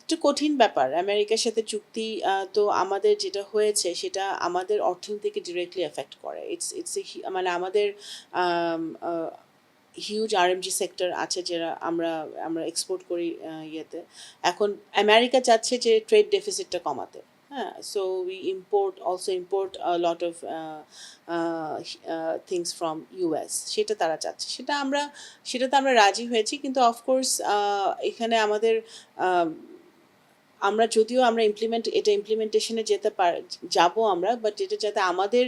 একটু কঠিন ব্যাপার আমেরিকার সাথে চুক্তি। তো আমাদের যেটা হয়েছে সেটা আমাদের অর্থনীতিকে ডিরেক্টলি এফেক্ট করে। ইটস মানে আমাদের হিউজ আরএমজি সেক্টর আছে যারা আমরা আমরা এক্সপোর্ট করি ইয়েতে। এখন আমেরিকা চাচ্ছে যে ট্রেড ডেফিসিটটা কমাতে। হ্যাঁ, so we import lot of things from US. সেটা তারা চাচ্ছে, সেটাতে আমরা রাজি হয়েছি, কিন্তু অফকোর্স এখানে আমাদের আমরা যদিও আমরা ইমপ্লিমেন্টেশনে যাবো আমরা, বাট এটা যাতে আমাদের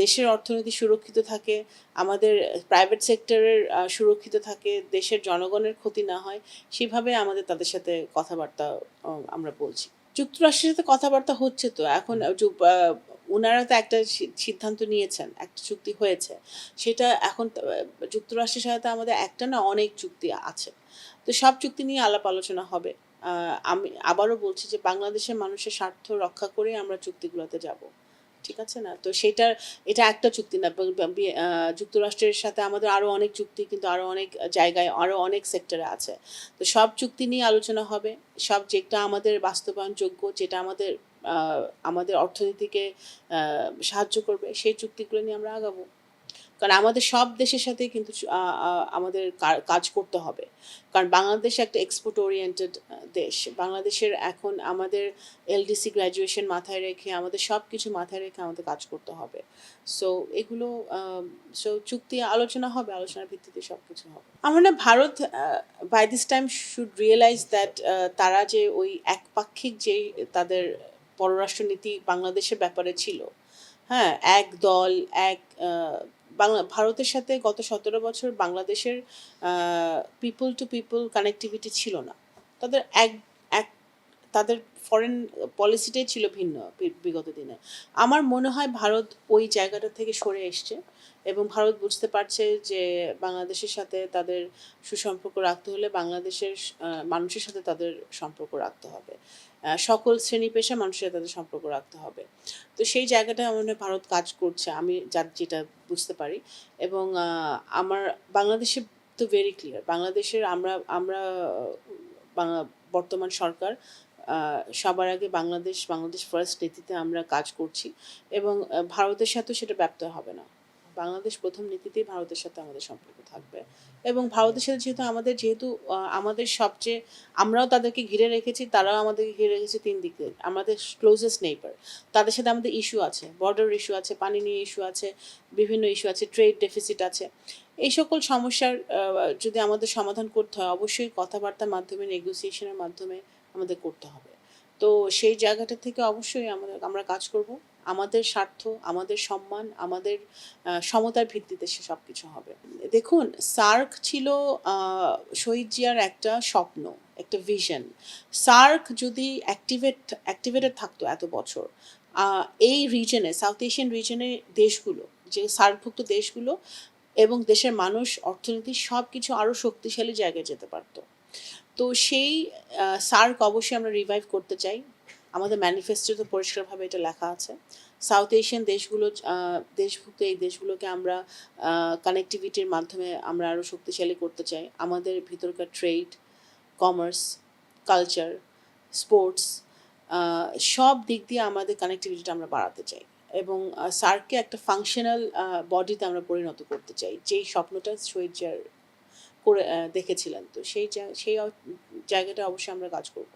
দেশের অর্থনীতি সুরক্ষিত থাকে, আমাদের প্রাইভেট সেক্টরের সুরক্ষিত থাকে, দেশের জনগণের ক্ষতি না হয়, সেভাবে আমাদের তাদের সাথে কথাবার্তা আমরা বলছি। যুক্তরাষ্ট্রের সাথে কথাবার্তা হচ্ছে তো এখন। ওনারা তো একটা সিদ্ধান্ত নিয়েছেন, একটা চুক্তি হয়েছে, সেটা এখন যুক্তরাষ্ট্রের সাথে আমাদের একটা না অনেক চুক্তি আছে। তো সব চুক্তি নিয়ে আলাপ আলোচনা হবে। আমি আবারও বলছি যে বাংলাদেশের মানুষের স্বার্থ রক্ষা করে আমরা চুক্তিগুলোতে যাব, ঠিক আছে না? তো এটা একটা চুক্তি না, যুক্তরাষ্ট্রের সাথে আমাদের আরও অনেক চুক্তি, কিন্তু আরও অনেক জায়গায় আরও অনেক সেক্টরে আছে। তো সব চুক্তি নিয়ে আলোচনা হবে, যেটা আমাদের বাস্তবায়নযোগ্য, যেটা আমাদের অর্থনীতিকে সাহায্য করবে, সেই চুক্তিগুলো নিয়ে আমরা আগাবো। কারণ আমাদের সব দেশের সাথেই কিন্তু আমাদের কাজ করতে হবে, কারণ বাংলাদেশ একটা এক্সপোর্ট ওরিয়েন্টেড দেশ। বাংলাদেশের এখন আমাদের এলডিসি গ্র্যাজুয়েশন মাথায় রেখে, আমাদের সব কিছু মাথায় রেখে আমাদের কাজ করতে হবে। সো এগুলো চুক্তি আলোচনা হবে, আলোচনার ভিত্তিতে সব কিছু হবে। আমরা না Bharat by this time should realise that তারা যে ওই একপাক্ষিক যেই তাদের পররাষ্ট্রনীতি বাংলাদেশের ব্যাপারে ছিল, হ্যাঁ, এক দল এক ভারতের সাথে গত 17 বছর বাংলাদেশের পিপল টু পিপল কানেক্টিভিটি ছিল না। তাদের এক এক তাদের ফরেন পলিসিটাই ছিল ভিন্ন বিগত দিনে। আমার মনে হয় ভারত ওই জায়গাটা থেকে সরে এসছে, এবং ভারত বুঝতে পারছে যে বাংলাদেশের সাথে তাদের সুসম্পর্ক রাখতে হলে বাংলাদেশের মানুষের সাথে তাদের সম্পর্ক রাখতে হবে, সকল শ্রেণী পেশা মানুষের সাথে তাদের সম্পর্ক রাখতে হবে। তো সেই জায়গাটায় আমার মনে হয় ভারত কাজ করছে, আমি যেটা বুঝতে পারি। এবং আমার বাংলাদেশে তো ভেরি ক্লিয়ার, বাংলাদেশের আমরা আমরা বর্তমান সরকার সবার আগে বাংলাদেশ ফার্স্ট নীতিতে আমরা কাজ করছি, এবং ভারতের সাথেও সেটা ব্যপ্ত হবে না। বাংলাদেশ প্রথম নীতিতেই ভারতের সাথে আমাদের সম্পর্ক থাকবে, এবং ভারতের সাথে যেহেতু আমাদের সবচেয়ে, আমরাও তাদেরকে ঘিরে রেখেছি, তারাও আমাদেরকে ঘিরে রেখেছে, তিন দিকে আমাদের ক্লোজেস্ট নেইবার। তাদের সাথে আমাদের ইস্যু আছে, বর্ডার ইস্যু আছে, পানি নিয়ে ইস্যু আছে, বিভিন্ন ইস্যু আছে, ট্রেড ডেফিসিট আছে। এই সকল সমস্যার যদি আমাদের সমাধান করতে হয়, অবশ্যই কথাবার্তার মাধ্যমে, নেগোসিয়েশনের মাধ্যমে আমাদের করতে হবে। তো সেই জায়গাটা থেকে অবশ্যই আমরা কাজ করব। আমাদের স্বার্থ, আমাদের সম্মান, আমাদের সমতার ভিত্তিতে সে সব কিছু হবে। দেখুন, সার্ক ছিল শহীদ জিয়ার একটা স্বপ্ন, একটা ভিশন। সার্ক যদি অ্যাক্টিভেটেড থাকতো এত বছর, এই রিজনে, সাউথ এশিয়ান রিজনে দেশগুলো, যে সার্কভুক্ত দেশগুলো এবং দেশের মানুষ, অর্থনীতি, সব কিছু আরও শক্তিশালী জায়গায় যেতে পারতো। তো সেই সার্ক অবশ্যই আমরা রিভাইভ করতে চাই। আমাদের ম্যানিফেস্টোতে পরিষ্কারভাবে এটা লেখা আছে। সাউথ এশিয়ান দেশভুক্ত এই দেশগুলোকে আমরা কানেক্টিভিটির মাধ্যমে আমরা আরও শক্তিশালী করতে চাই। আমাদের ভিতরকার ট্রেড, কমার্স, কালচার, স্পোর্টস, সব দিক দিয়ে আমাদের কানেক্টিভিটিটা আমরা বাড়াতে চাই, এবং সার্ককে একটা ফাংশনাল বডিতে আমরা পরিণত করতে চাই, যেই স্বপ্নটা শহীদ জিয়ার করে দেখেছিলেন। তো সেই জায়গাটা অবশ্যই আমরা কাজ করব।